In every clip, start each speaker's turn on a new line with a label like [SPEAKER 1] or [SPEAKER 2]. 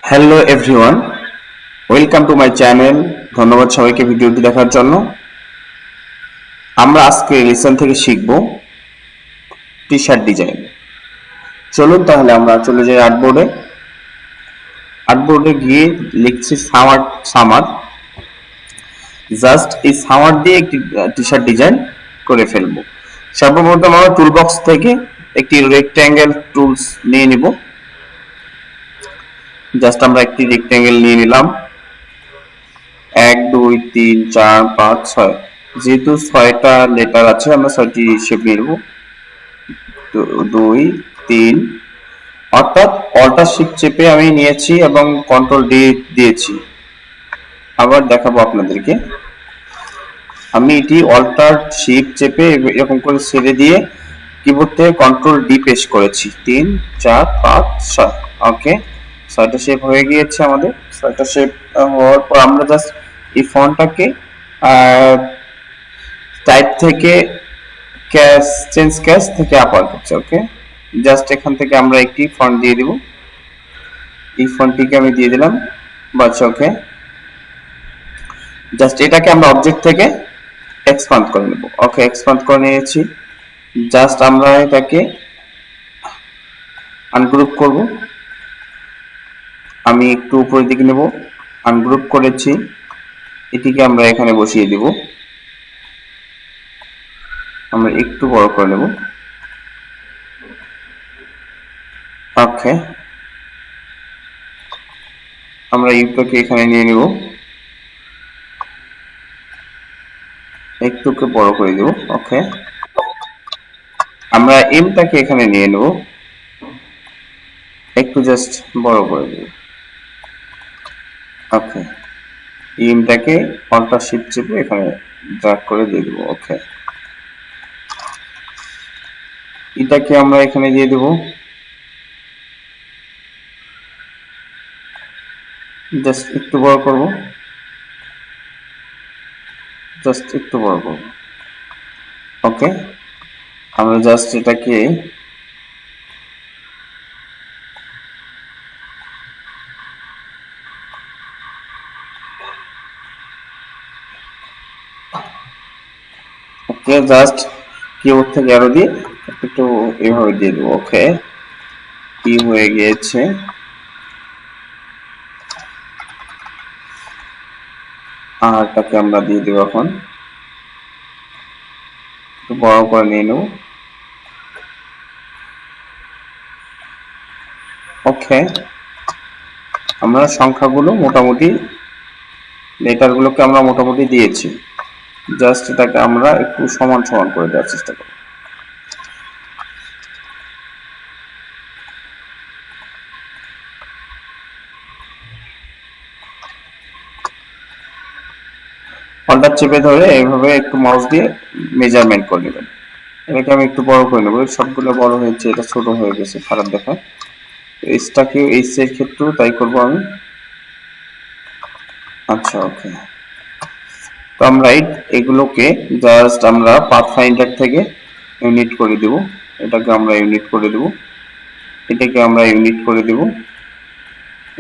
[SPEAKER 1] Hello everyone, welcome to my channel. ধন্যবাদ সবাইকে ভিডিওটি দেখার জন্য। আমরা আজকে লেসন থেকে শিখব টি শার্ট ডিজাইন। চলুন তাহলে আমরা চলে যাই আর্টবোর্ডে। আর্টবোর্ডে গিয়ে লিখছি সামার সামার। জাস্ট এই সামার দিয়ে একটি টি শার্ট ডিজাইন করে ফেলবো। সর্বপ্রথম আমরা টুলবক্স থেকে একটি রেক্ট্যাঙ্গেল টুলস নিয়ে নিব। জাস্ট আমরা একটি রেক্ট্যাঙ্গেল নিয়ে নিলাম। 1 2 3 4 5 6, যেহেতু 6টা লেটার আছে আমরা 6টি শেপ নিয়ে নেব। 2 3, অর্থাৎ অল্টার শিফট চেপে আমি নিয়েছি এবং কন্ট্রোল ডি দিয়েছি। আবার দেখাবো আপনাদেরকে। আমি এটি অল্টার শিফট চেপে এরকম করে ছেড়ে দিয়ে কিবোর্ড থেকে কন্ট্রোল ডি প্রেস করেছি। 3 4 5 6, ওকে। 6টা শেপ হয়ে গিয়েছে আমাদের। 6টা শেপ হওয়ার পর আমরা জাস্ট এই ফন্টটাকে টাইপ থেকে চেঞ্জ ক্যাশ থেকে আপার করছে, ওকে। জাস্ট এখান থেকে আমরা একটি ফন্ট দিয়ে দেব। এই ফন্টটিকে আমি দিয়ে দিলাম, বাস, ওকে। জাস্ট এটাকে আমরা অবজেক্ট থেকে এক্সপান্ড করে নেব, ওকে। এক্সপান্ড করে নিয়েছি। জাস্ট আমরা এটাকে আনগ্রুপ করব। আমি একটু উপরের দিকে নেব, আনগ্রুপ করেছি। এটিকে আমরা এখানে বসিয়ে দেব। আমরা একটু বড় করে নেব, ওকে। আমরা ইউটাকে এখানে নিয়ে নেব, একটুকে বড় করে দেব, ওকে। আমরা এমটাকে এখানে নিয়ে নেব, একটু জাস্ট বড় করে দেব, ওকে। এমটাকে অল্টার শিফট চেপে এখানে ড্র্যাগ করে দিয়ে দেব, ওকে। এটাকে আমরা এখানে দিয়ে দেব, জাস্ট একটু বড় করব, জাস্ট একটু বড় করব, ওকে। আমরা জাস্ট এটাকে ওকে, জাস্ট কিবোর্ড থেকে অ্যারো দিয়ে একটু এভাবে দিয়ে দেবো, ওকে। কি হয়ে গিয়েছে। আর এটাকে আমরা দিয়ে দেবো এখন, একটু বড় করে নিয়ে নেব, ওকে। আমরা সংখ্যাগুলো মোটামুটি, লেটারগুলোকে আমরা মোটামুটি দিয়েছি। জাস্ট এটাকে আমরা একটু সমান সমান করে দেওয়ার চেষ্টা করব। অল্টার চেপে ধরে এইভাবে একটু মাউস দিয়ে মেজারমেন্ট করে নেবেন। এটাকে আমি একটু বড় করে নেবো। সবগুলো বড় হয়েছে, এটা ছোট হয়ে গেছে, খারাপ দেখায়। এইচটাকে এইচ এর ক্ষেত্রেও তাই করব আমি, আচ্ছা, ওকে। তো আমরা এগুলোকে জাস্ট আমরা পাথফাইন্ডার থেকে ইউনিট করে দেব। এটাকে আমরা ইউনিট করে দেব, এটাকে আমরা ইউনিট করে দেব,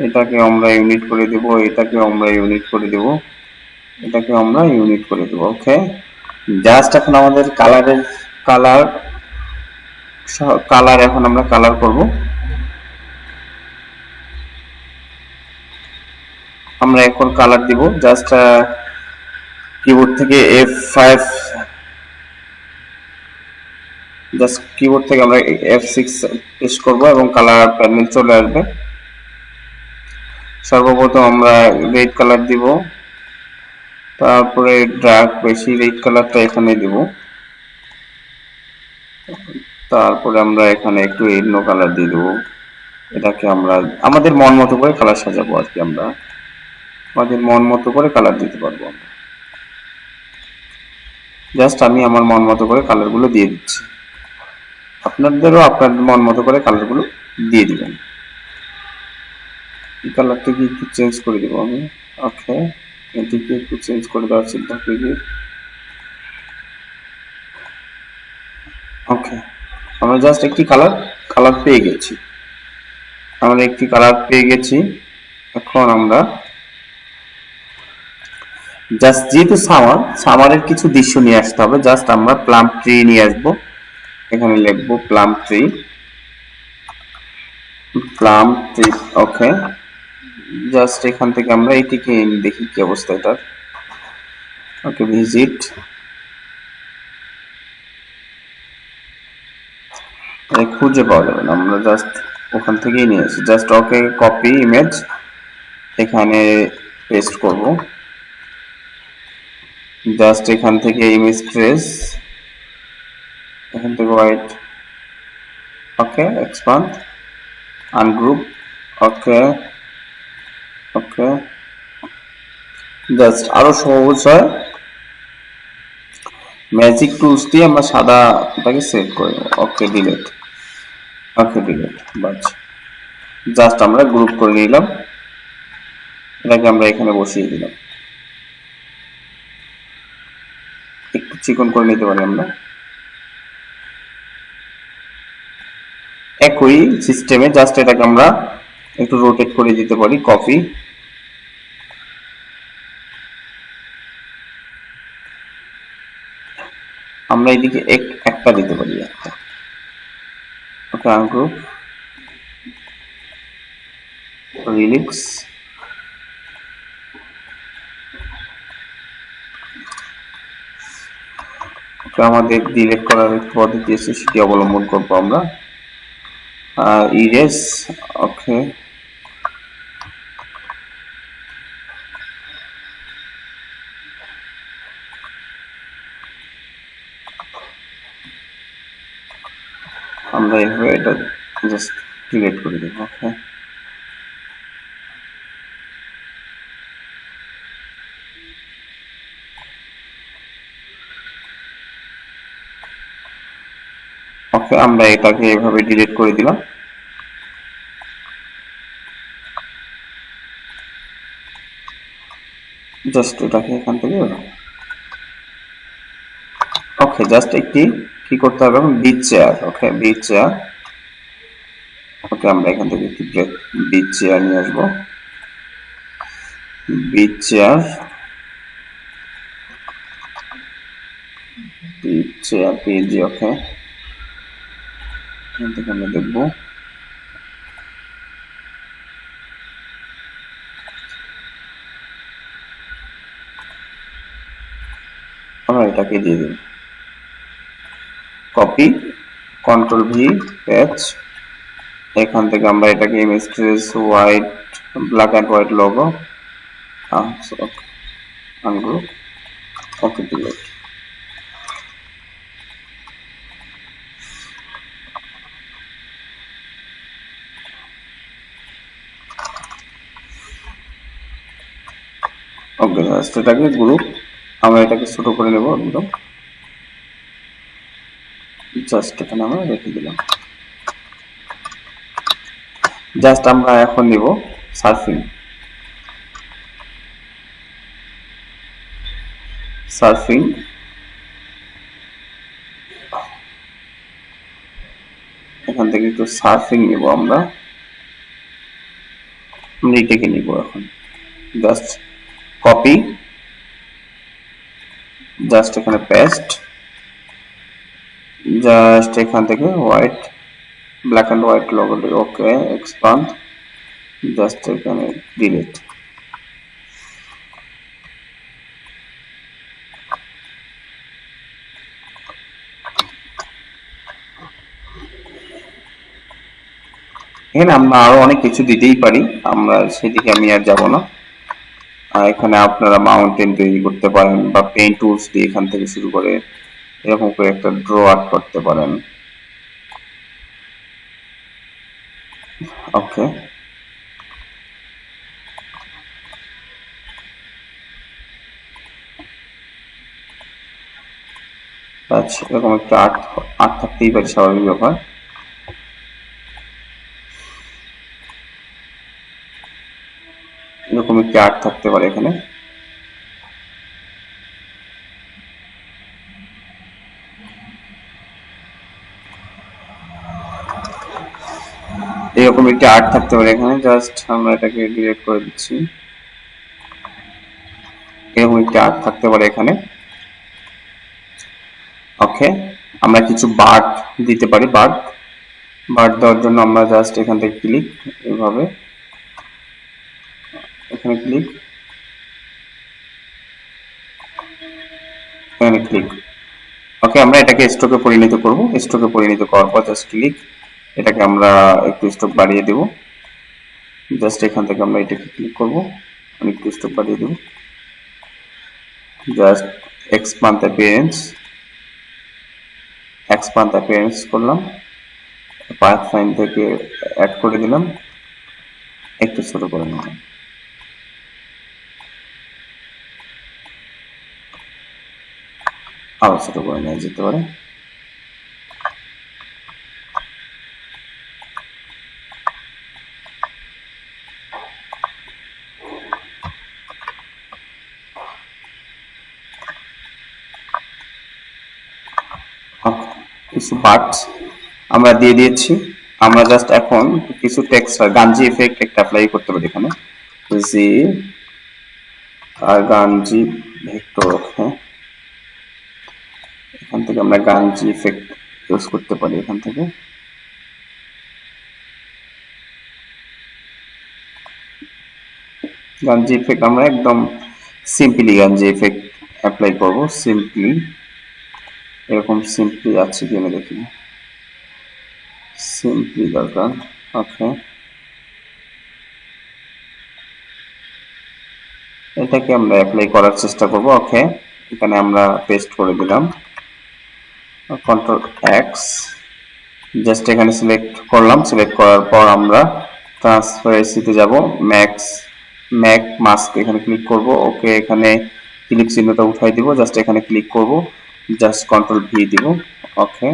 [SPEAKER 1] এটাকে আমরা ইউনিট করে দেব, এটাকে আমরা ইউনিট করে দেব, এটাকে আমরা ইউনিট করে দেব, ওকে। জাস্ট এখন আমাদের কালার এখন আমরা কালার করব। আমরা এখন কালার দিব। জাস্ট কিবোর্ড থেকে F5, জাস্ট কিবোর্ড থেকে আমরা F6 প্রেস করব এবং কালার প্যানেল চলে আসবে। সর্বপ্রথম আমরা রেড কালার দিব, তারপরে ডার্ক বেশি রেড কালারটা এখানে দিব, তারপরে আমরা এখানে একটু ইয়েলো কালার দিয়ে দেবো। এটাকে আমরা আমাদের মন মতো করে কালার সাজাবো আর কি। আমরা আমাদের মন মতো করে কালার দিতে পারবো আমরা। জাস্ট আমি আমার মন মতো করে কালারগুলো দিয়ে দিচ্ছি, আপনাদেরও আপনাদের মন মতো করে কালারগুলো দিয়ে দিবেন। এই কালারটাকে একটু চেঞ্জ করে দেবো আমি, ওকে। এটিকে একটু চেঞ্জ করে দেওয়ার চিন্তা করি, ওকে। আমরা জাস্ট একটি কালার পেয়ে গেছি, আমরা একটি কালার পেয়ে গেছি। এখন আমরা জাস্ট যেহেতু সামারের কিছু দৃশ্য নিয়ে আসতে হবে, জাস্ট আমরা প্লাম ট্রি নিয়ে আসবো। এখানে লিখবো প্লাম ট্রি, প্লাম ট্রি। ওকে, জাস্ট এখান থেকে আমরা এটিকে দেখি কি অবস্থা এটার। ওকে, ভিজিট, খুঁজে পাওয়া যাবে না, আমরা জাস্ট ওখান থেকেই নিয়ে আসি। জাস্ট ওকে, কপি ইমেজ, এখানে পেস্ট করব। জাস্ট এখান থেকে ইমেজ ট্রেস, এখান থেকে হোয়াইট। ওকে, এক্সপান্ড, আনগ্রুপ। ওকে ওকে, জাস্ট আরো সহজ হয়, ম্যাজিক টুলস দিয়ে আমরা সাদাটাকে সেভ করে নেব। ওকে ডিলিট, ওকে ডিলিট, বাস। জাস্ট আমরা গ্রুপ করে নিলাম, এটাকে আমরা এখানে বসিয়ে দিলাম। একটু চিকন করে নিতে পারি আমরা। একই সিস্টেমে জাস্ট এটাকে আমরা একটু রোটেট করে দিতে পারি, কপি। আমরা এদিকে একটা দিতে পারি, একটা। ওকে, আনগ্রুপ, রিলিক্স। আমাদের ডিলিট করার একটি পদ্ধতি আছে, সেটি অবলম্বন করবো আমরা। ইরেজ, ওকে, আমরা এইভাবে এটা জাস্ট ডিলিট করে দেবো। ওকে, ওকে, আমরা এটাকে এভাবে ডিলিট করে দিলাম। জাস্ট এটাকে এখান থেকে, ওকে, জাস্ট একটি কি করতে হবে এখন, বিচ চেয়ার। ওকে, বিচ চেয়ার। ওকে, আমরা এখান থেকে একটি বিচ চেয়ার নিয়ে আসবো, বিচ চেয়ার, বিচ চেয়ার পেয়েছি। ওকে, এখান থেকে আমরা দেখবো, আমরা এটাকে দিয়ে দিই, কপি, কন্ট্রোল ভি, পেস্ট। এখান থেকে আমরা এটাকে image trace, white, black and white logo, ungroup, okay delete. Okay, just এটাকে গ্রুপ, আমরা এটাকে ছোট করে নেব একদম, জাস্ট এখানে আমরা রেখে দিলাম। জাস্ট আমরা এখন নিব সার্ফিং, সার্ফিং, এখান থেকে একটু সার্ফিং নিব আমরা, এটাকে নিব এখন। জাস্ট কপি, জাস্ট এখানে পেস্ট, জাস্ট এখান থেকে white, black and white logo, okay, expand, just এখানে ডিলিট। এখানে আমরা আরো অনেক কিছু দিতেই পারি, আমরা সেদিকে আমি আর যাব না। এখানে আপনারা মাউন্টেন তৈরি করতে পারেন, বা পেইন্ট টুলস দিয়ে এখান থেকে শুরু করে এরকম করে একটা ড্র আর্ট করতে পারেন। ওকে, আচ্ছা, এরকম একটা আর্ট আর্ট থাকতেই পারে, স্বাভাবিক ব্যাপার। এরকম একটা আর্ট থাকতে পারে এখানে। এরকম এরকম একটি আর্ট থাকতে পারে এখানে, জাস্ট আমরা এটাকে ডিলিট করে দিচ্ছি। এরকম একটি আর্ট থাকতে পারে এখানে। ওকে, আমরা কিছু বার্ড দিতে পারি। বার্ড দেওয়ার জন্য আমরা জাস্ট এখান থেকে ক্লিক, এইভাবে এখানে ক্লিক, এখানে ক্লিক। ওকে, আমরা এটাকে স্ট্রোকে পরিণত করব। স্ট্রোকে পরিণত করার পর জাস্ট ক্লিক, এটাকে আমরা একটু স্ট্রোক বাড়িয়ে দেব। জাস্ট এখান থেকে আমরা এটাকে ক্লিক করব, একটু স্ট্রোক বাড়িয়ে দেব। জাস্ট এক্সপান্ড অ্যাপিয়ারেন্স করলাম, পাথফাইন্ড থেকে অ্যাড করে দিলাম, একটু ছোট করে নিলাম। আবার ছোট করে নেওয়া যেতে পারে। কিছু বার্ডস আমরা দিয়ে দিয়েছি। আমরা জাস্ট এখন কিছু টেক্সট গাঞ্জি ইফেক্ট একটা অ্যাপ্লাই করতে পারি এখানে। জি আর গাঞ্জি ভেক্টর, হ্যাঁ, এখান থেকে আমরা গাঞ্জি ইফেক্ট ইউজ করতে পারি। এখান থেকে গাঞ্জি ইফেক্ট আমরা একদম সিম্পলি গাঞ্জি ইফেক্ট অ্যাপ্লাই করব। সিম্পলি, এরকম সিম্পলি আছে কিনা দেখি, সিম্পলি দরকার। ওকে, এটাকে আমরা অ্যাপ্লাই করার চেষ্টা করব। ওকে, এখানে আমরা পেস্ট করে দিলাম, কন্ট্রোল এক্স, জাস্ট এখানে সিলেক্ট করলাম। সিলেক্ট করার পর আমরা ট্রান্সপারেন্সিতে যাব, ম্যাক মাস্ক এখানে ক্লিক করব। ওকে, এখানে ক্লিক চিহ্নটা উঠাই দিব, জাস্ট এখানে ক্লিক করব, জাস্ট কন্ট্রোল ভি দিব। ওকে,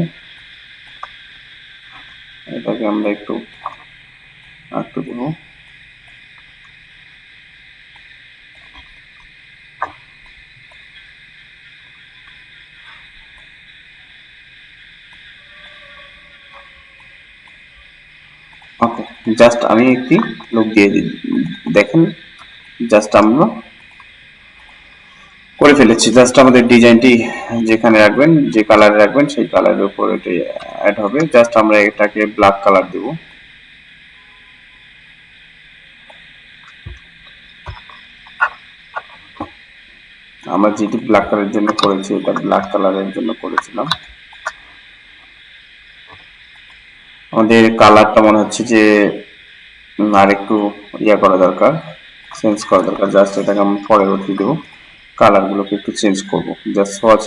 [SPEAKER 1] এটাকে আমরা একটু দেব। ওকে, জাস্ট আমি একটি লুক দিয়ে দেখেন, জাস্ট আমরা করে ফেলেছি। জাস্ট আমাদের ডিজাইনটি যেখানে রাখবেন, যে কালারে রাখবেন সেই কালারের উপর এটি অ্যাড হবে। জাস্ট আমরা এটাকে ব্ল্যাক কালার দেব। আমরা যেটি ব্ল্যাক কালারের জন্য করেছি, এটা ব্ল্যাক কালারের জন্য করেছিলাম। আমাদের কালারটা মনে হচ্ছে যে আর একটু ইয়া করা দরকার, চেঞ্জ করা দরকার। জাস্ট এটাকে আমরা পরে উঠিয়ে দেবো, কালারগুলোকে একটু চেঞ্জ করব। জাস্ট সোয়াচ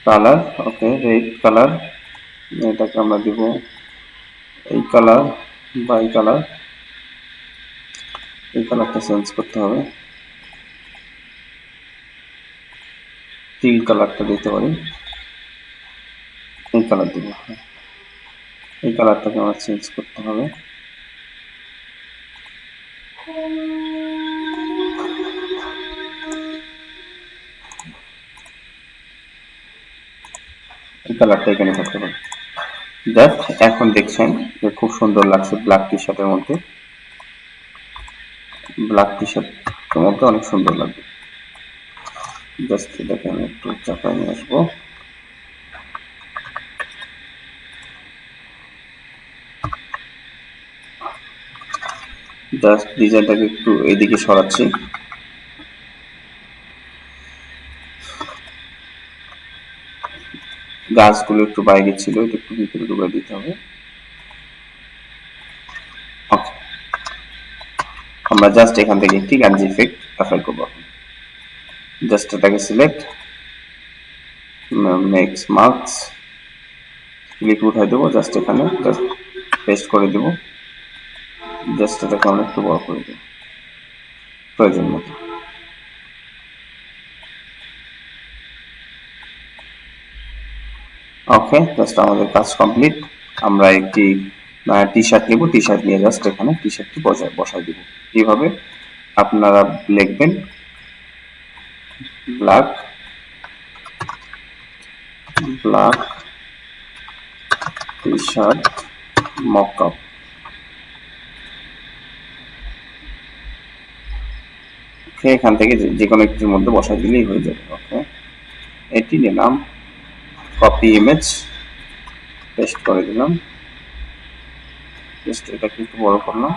[SPEAKER 1] কালার, ওকে, রেড কালার, এটাকে আমরা দিব এই কালার বা এই কালার, এই কালারটা চেঞ্জ করতে হবে। টিল কালারটা দিতে পারি, এই কালার দিব, এই কালারটাকে আমার চেঞ্জ করতে হবে। এই কালারটা এখানে করতে পারি। জাস্ট এখন দেখছেন যে খুব সুন্দর লাগছে ব্ল্যাক টি শার্টের মধ্যে, ব্ল্যাক টি শার্টের মধ্যে অনেক সুন্দর লাগবে। জাস্ট এটাকে আমি একটু চাপায় নিয়ে আসবো। জাস্ট ডিজাইনটাকে একটু এদিকে সরাচ্ছি, গাছগুলো একটু বাইরে ছিল, এটা একটু ভিতরে ঢুকে দিতে হবে। আমরা জাস্ট এখান থেকে একটি গাঞ্জি ইফেক্ট অ্যাপ্লাই করব। জাস্ট এটাকে সিলেক্ট, নেক্সট মার্কস ক্লিক উঠাই দেবো, জাস্ট এখানে জাস্ট পেস্ট করে দেব। জাস্ট এটাকে আমরা একটু বড় করে দেব প্রয়োজন মতো। ওকে, জাস্ট আমাদের কাজ কমপ্লিট। আমরা একটি টি শার্ট নেব, টি শার্ট নিয়ে জাস্ট এখানে টি শার্টটি বসাই দিব। এইভাবে আপনারা লিখবেন ব্ল্যাক টি শার্ট মকআপ। ওকে, এখান থেকে যে কোনো একটির মধ্যে বসাই দিলেই হয়ে যাবে। ওকে, এটি নিলাম, কপি ইমেজ, পেস্ট করে দিলাম, জাস্ট এটাকে একটু বড় করলাম,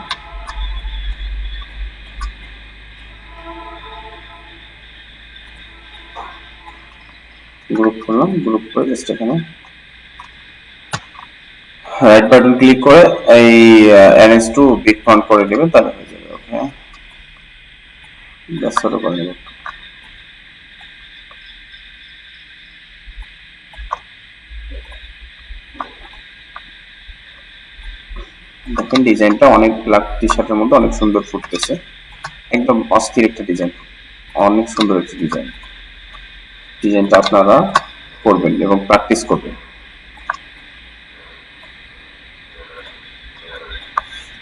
[SPEAKER 1] গ্রুপ করলাম, গ্রুপ করে জাস্ট এখানে রাইট বাটন ক্লিক করে এই ns2 বিগ ফন্ট করে দেবেন, তাহলে হয়ে যাবে। ওকে, জাস্ট ছোট করে নেব। দেখেন ডিজাইনটা অনেক ব্ল্যাক টি শার্টের মধ্যে অনেক সুন্দর ফুটতেছে, একদম অস্থির একটা ডিজাইন, অনেক সুন্দর একটা ডিজাইন। ডিজাইনটা আপনারা করবেন এবং প্র্যাকটিস করবেন।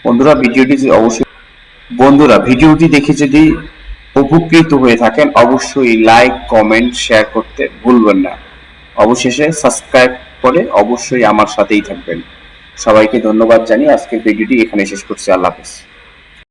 [SPEAKER 1] বন্ধুরা ভিডিওটি দেখে যদি উপকৃত হয়ে থাকেন অবশ্যই লাইক, কমেন্ট, শেয়ার করতে ভুলবেন না। অবশেষে সাবস্ক্রাইব করে অবশ্যই আমার সাথেই থাকবেন। সবাইকে ধন্যবাদ জানিয়ে আজকের ভিডিওটি এখানে শেষ করছি। আল্লাহ হাফেজ।